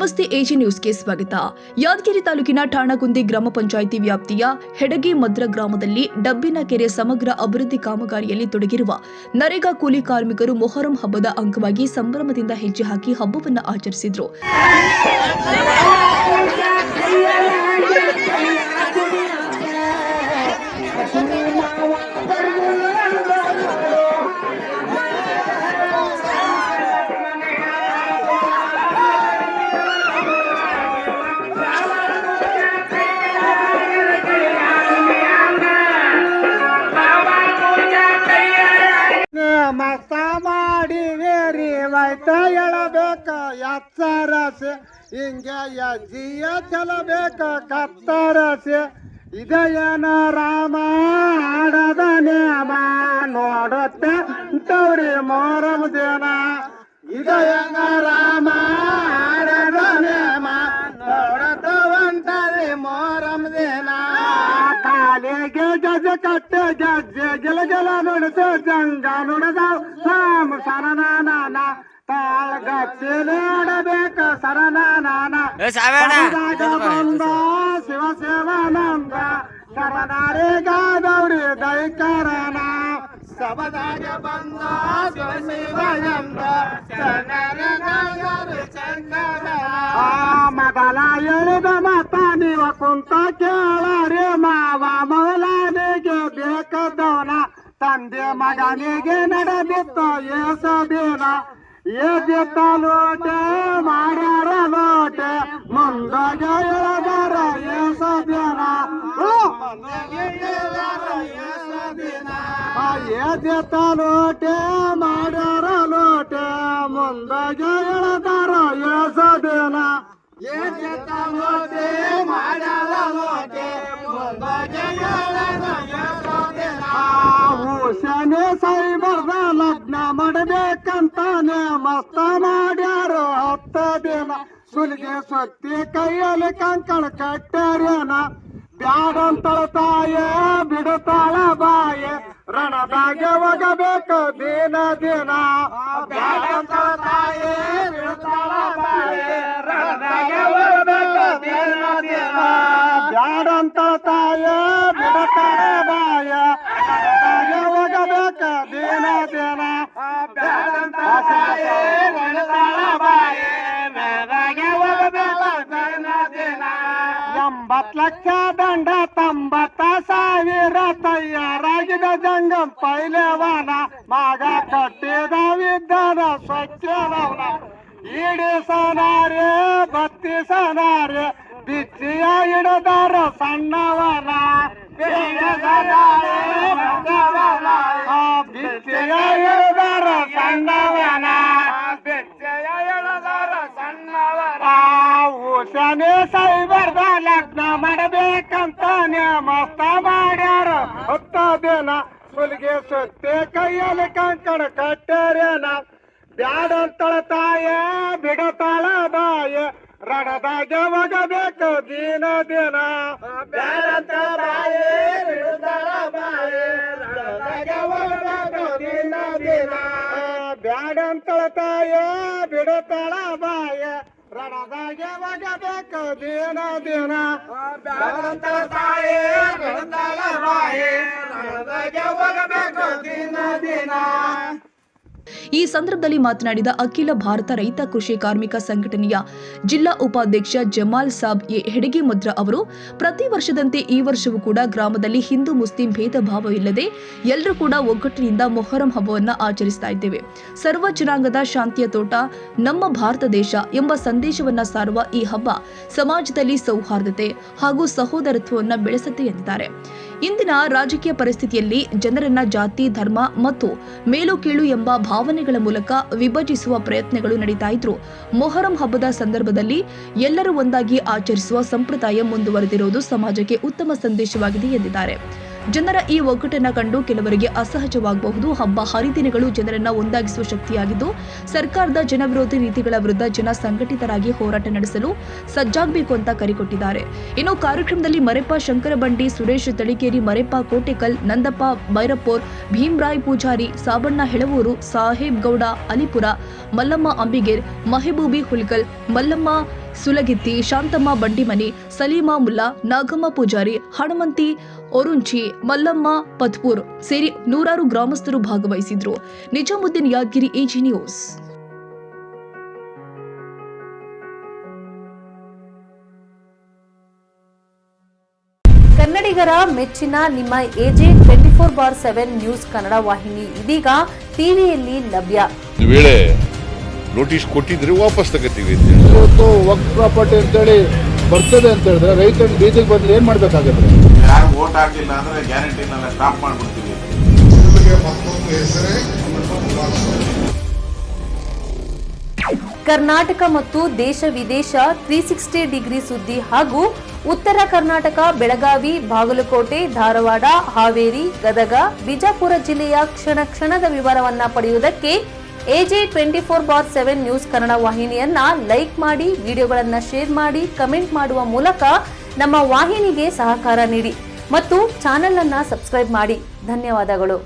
ನಮಸ್ತೆ ಎಜಿ ನ್ಯೂಸ್ಗೆ ಸ್ವಾಗತ. ಯಾದಗಿರಿ ತಾಲೂಕಿನ ಠಾಣಗುಂದಿ ಗ್ರಾಮ ಪಂಚಾಯಿತಿ ವ್ಯಾಪ್ತಿಯ ಹೆಡಗಿ ಮದ್ರ ಗ್ರಾಮದಲ್ಲಿ ಡಬ್ಬಿನ ಕೆರೆ ಸಮಗ್ರ ಅಭಿವೃದ್ಧಿ ಕಾಮಗಾರಿಯಲ್ಲಿ ತೊಡಗಿರುವ ನರೇಗಾ ಕೂಲಿ ಕಾರ್ಮಿಕರು ಮೊಹರಂ ಹಬ್ಬದ ಅಂಗವಾಗಿ ಸಂಭ್ರಮದಿಂದ ಹೆಜ್ಜೆ ಹಾಕಿ ಹಬ್ಬವನ್ನು ಆಚರಿಸಿದರು. ಮಸ್ತ ಮಾಡಿ ವೇರಿವಾಯ್ತ ಎಳಬೇಕ ಎತ್ತರಸೆ ಹಿಂಗೆ ಅಜ್ಜಿಯ ಚಲಬೇಕ ಕತ್ತರಸೆ ಇದಯನ ರಾಮ ಆಡದ ನೇಮ ನೋಡುತ್ತೆ ತವ್ರಿ ಮೊಹರಂ ದಿನ ಇದಯನ ರಾಮ ಆಡದ ನೇಮ ನೋಡುತ್ತವಂತರಿ ಮೊಹರಂ ದಿನ ಕಾಲಿಗೆ ಗಜ ಕಟ್ಟೆ ಗಜ್ಜೆ ಗೆಲ ಗೆಲ ನುಡಿಸ ಜಂಗ ನುಡಿದ ಸಾಮ ಸರನಾನ ತಾಳ್ಗಚ್ಚೆಲೆ ಆಡಬೇಕ ಸರನಾನ ಬಂದ ಶಿವ ಸೇವಾನಂದ ಶರಣಾರೇ ಗಾದವ್ರಿ ದೈಕರನ ಸಬದಾಗ ಬಂದ ಶಿವ ಸೇವಾನಂದ ಶರಣಾರೇ ಗಾದವ್ರಿ ಚಂದನ ಮಗಲ ಎಳೆದ ಮಾತ ನೀವ ಕುಂತ ಕೇಳರೆ ಮಾವ ಮೌಲಾನಿಗೆ ಬೇಕದವನ ತಂದೆ ಮಗನಿಗೆ ನಡೆದಿತ್ತು ಏಸದಿನ ಏದಿತ್ತ ಲೋಟೆ ಮಾಡ್ಯಾರ ಲೋಟೆ ಮುಂದಾಗ ಎಳದಾರ ಏಸದಿನ ಏದಿತ್ತ ಲೋಟೆ ಮಾಡ್ಯಾರ ಲೋಟೆ ಮುಂದಾಗ ಎಳದಾರ ಏಸದಿನ ಏದಿತ್ತ ಲೋಟೆ ಮಾಡ್ಯಾರ ಲೋಟೆ ಮುಂದಾಗ ಶನಿ ಸೈಬರ್ದ ಲಗ್ನ ಮಾಡಬೇಕಂತಾನೆ ಮಸ್ತ ಮಾಡ್ಯಾರು 10 ದಿನ ಸುಲಿಗೆ ಸೊತ್ತಿ ಕೈಯಲ್ಲಿ ಕಂಕಣ ಕಟ್ಟಾರೇನ ಬ್ಯಾಡಂತಳ ತಾಯೇ ಬಿಡುತ್ತಾಳ ಬಾಯೆ ರಣದಾಗೆ ಹೋಗಬೇಕು ದಿನ ದಿನ ಬ್ಯಾಡಂತಳ ತಾಯೇ ಬಿಡುತ್ತಾಳ ಬಾಯೆ ರಣದಾಗೆ ಹೋಗಬೇಕು ದಿನ ದಿನ ಬ್ಯಾಡಂತಳ ತಾಯೇ ಬಿಡುತ್ತಾಳ ಬಾಯೆ ರಣದಾಗೆ ಹೋಗಬೇಕು ದಿನ ದಿನ ಬ್ಯಾಡಂತಳ ತಾಯೇ ಬಿಡುತ್ತಾಳ ಬಾಯೆ ರಣದಾಗೆ ಹೋಗಬೇಕು ದಿನ ದಿನ 80 ಲಕ್ಷ ದಂಡ 90,000 ತಯಾರಾಗಿದ ಜಂಗಂ ಪೈಲೇವನ ಮಗ ಕಟ್ಟಿದ ವಿದ್ಯಾನ ಸ್ವಚ್ಛನವನ ಈಡಿಸನಾರೆ ಬತ್ತಿಸನಾರೆ ಬಿಚ್ಚಿಯ ಹಿಡದಾರ ಸಣ್ಣವನ ಬಿಚ್ಚಿಯ ಹಿಡದಾರ ಸಣ್ಣವನ ಶನಿ ಸೈಬರ್ದ ಲಗ್ನ ಮಾಡಬೇಕಂತಾನೆ ಮಸ್ತ ಮಾಡ್ಯಾರ 10 ದಿನ ಸುಲಿಗೆ ಸೊತ್ತೆ ಕೈಯಲ್ಲಿ ಕಂಕಣ ಕಟ್ಟಾರೇನ ಬ್ಯಾಡಂತಳ ತಾಯೇ ಬಿಡುತ್ತಾಳ ಬಾಯೆ ರಣದಾಗೆ ಹೋಗಬೇಕು ದಿನ ದಿನ ಬ್ಯಾಡಂತಳ ತಾಯೇ ಬಿಡುತ್ತಾಳ ಬಾಯೆ ರಣದಾಗೆ ಹೋಗಬೇಕು ದಿನ ದಿನ ಬ್ಯಾಡಂತಳ ತಾಯೇ ಬಿಡುತ್ತಾಳ ಬಾಯೆ ರಣದಾಗೆ ಹೋಗಬೇಕು ದಿನ ದಿನ ಬ್ಯಾಡಂತಳ ತಾಯೇ ಬಿಡುತ್ತಾಳ ಬಾಯೆ ರಣದಾಗೆ ಹೋಗಬೇಕು ದಿನ ದಿನ. ಈ ಸಂದರ್ಭದಲ್ಲಿ ಮಾತನಾಡಿದ ಅಖಿಲ ಭಾರತ ರೈತ ಕೃಷಿ ಕಾರ್ಮಿಕ ಸಂಘಟನೆಯ ಜಿಲ್ಲಾ ಉಪಾಧ್ಯಕ್ಷ ಜಮಾಲ್ ಸಾಬ್ ಎ ಹೆಡಗಿ ಮದ್ರ ಅವರು ಪ್ರತಿ ವರ್ಷದಂತೆ ಈ ವರ್ಷವೂ ಕೂಡ ಗ್ರಾಮದಲ್ಲಿ ಹಿಂದೂ ಮುಸ್ಲಿಂ ಭೇದ ಭಾವ ಇಲ್ಲದೆ ಎಲ್ಲರೂ ಕೂಡ ಒಗ್ಗಟ್ಟಿನಿಂದ ಮೊಹರಂ ಹಬ್ಬವನ್ನು ಆಚರಿಸ್ತಾ ಇದ್ದೇವೆ. ಸರ್ವ ಜನಾಂಗದ ಶಾಂತಿಯ ತೋಟ ನಮ್ಮ ಭಾರತ ದೇಶ ಎಂಬ ಸಂದೇಶವನ್ನ ಸಾರುವ ಈ ಹಬ್ಬ ಸಮಾಜದಲ್ಲಿ ಸೌಹಾರ್ದತೆ ಹಾಗೂ ಸಹೋದರತ್ವವನ್ನು ಬೆಳೆಸುತ್ತೆ ಎಂದಿದ್ದಾರೆ. ಇಂದಿನ ರಾಜಕೀಯ ಪರಿಸ್ಥಿತಿಯಲ್ಲಿ ಜನರನ್ನ ಜಾತಿ ಧರ್ಮ ಮತ್ತು ಮೇಲು ಕೀಳು ಎಂಬ ಭಾವನೆಗಳ ಮೂಲಕ ವಿಭಜಿಸುವ ಪ್ರಯತ್ನಗಳು ನಡೀತಾ ಇದ್ರು ಮೊಹರಂ ಹಬ್ಬದ ಸಂದರ್ಭದಲ್ಲಿ ಎಲ್ಲರೂ ಒಂದಾಗಿ ಆಚರಿಸುವ ಸಂಪ್ರದಾಯ ಮುಂದುವರೆದಿರುವುದು ಸಮಾಜಕ್ಕೆ ಉತ್ತಮ ಸಂದೇಶವಾಗಿದೆ ಎಂದಿದ್ದಾರೆ. ಜನರ ಈ ಒಗ್ಗಟ್ಟನ್ನು ಕಂಡು ಕೆಲವರಿಗೆ ಅಸಹಜವಾಗಬಹುದು. ಹಬ್ಬ ಹರಿದಿನಗಳು ಜನರನ್ನ ಒಂದಾಗಿಸುವ ಶಕ್ತಿಯಾಗಿದ್ದು ಸರ್ಕಾರದ ಜನವಿರೋಧಿ ನೀತಿಗಳ ವಿರುದ್ಧ ಜನ ಸಂಘಟಿತರಾಗಿ ಹೋರಾಟ ನಡೆಸಲು ಸಜ್ಜಾಗಬೇಕು ಅಂತ ಕರೆಕೊಟ್ಟಿದ್ದಾರೆ. ಇನ್ನು ಕಾರ್ಯಕ್ರಮದಲ್ಲಿ ಮರೆಪ್ಪ ಶಂಕರಬಂಡಿ, ಸುರೇಶ್ ತಳಿಕೇರಿ, ಮರೆಪ್ಪ ಕೋಟೆಕಲ್, ನಂದಪ್ಪ ಬೈರಪ್ಪೋರ್, ಭೀಮರಾಯ್ ಪೂಜಾರಿ, ಸಾಬಣ್ಣ ಹೆಳವೂರು, ಸಾಹೇಬ್ ಗೌಡ ಅಲಿಪುರ, ಮಲ್ಲಮ್ಮ ಅಂಬಿಗೇರ್, ಮಹಬೂಬಿ ಹುಲ್ಕಲ್, ಮಲ್ಲಮ್ಮ ಸುಲಗಿತ್ತಿ, ಶಾಂತಮ್ಮ ಬಂಡಿಮನಿ, ಸಲೀಮಾ ಮುಲ್ಲಾ, ನಾಗಮ್ಮ ಪೂಜಾರಿ, ಹನುಮಂತಿ ಒರುಂಚಿ, ಮಲ್ಲಮ್ಮ ಪತ್ಪೂರ್ ಸೇರಿ ನೂರಾರು ಗ್ರಾಮಸ್ಥರು ಭಾಗವಹಿಸಿದ್ರು. Nizamuddin Yadgiri, AG news. ಕನ್ನಡಿಗರ ಮೆಚ್ಚಿನ ನಿಮ್ಮ ಎಜೆ 24/7 ನ್ಯೂಸ್ ಕನ್ನಡ ವಾಹಿನಿ ಇದೀಗ ಟಿವಿಯಲ್ಲಿ ಲಭ್ಯ. ಒಂದು ವೇಳೆ ನೋಟಿಸ್ ಕೊಟ್ಟಿದ್ರೆ ವಾಪಸ್ ತಗೋತೀವಿ. ಇವತ್ತು ವಕ್ಫ್ ಪ್ರಾಪರ್ಟಿ ಅಂತೇಳಿ ಬರ್ತದೆ ಅಂತ ಹೇಳಿದ್ರೆ ರೈತರು ಬೀದಿಗೆ ಬಂದ್ರೆ ಏನ್ ಮಾಡ್ಬೇಕಾಗತ್ತೆ? ಯಾರು ವೋಟ್ ಹಾಕಿಲ್ಲ ಅಂದ್ರೆ ಗ್ಯಾರಂಟಿನೆಲ್ಲ ಸ್ಟಾಪ್ ಮಾಡ್ಬಿಡ್ತೀವಿ. ಕರ್ನಾಟಕ ಮತ್ತು ದೇಶ ವಿದೇಶ 360 ಡಿಗ್ರಿ ಸುದ್ದಿ ಹಾಗೂ ಉತ್ತರ ಕರ್ನಾಟಕ, ಬೆಳಗಾವಿ, ಬಾಗಲಕೋಟೆ, ಧಾರವಾಡ, ಹಾವೇರಿ, ಗದಗ, ಬಿಜಾಪುರ ಜಿಲ್ಲೆಯ ಕ್ಷಣ ಕ್ಷಣದ ವಿವರವನ್ನ ಪಡೆಯುವುದಕ್ಕೆ ಎಜೆ 24/7 ನ್ಯೂಸ್ ಕನ್ನಡ ವಾಹಿನಿಯನ್ನ ಲೈಕ್ ಮಾಡಿ, ವಿಡಿಯೋಗಳನ್ನ ಶೇರ್ ಮಾಡಿ, ಕಮೆಂಟ್ ಮಾಡುವ ಮೂಲಕ ನಮ್ಮ ವಾಹಿನಿಗೆ ಸಹಕಾರ ನೀಡಿ ಮತ್ತು ಚಾನೆಲ್ ಅನ್ನ ಸಬ್ಸ್ಕ್ರೈಬ್ ಮಾಡಿ. ಧನ್ಯವಾದಗಳು.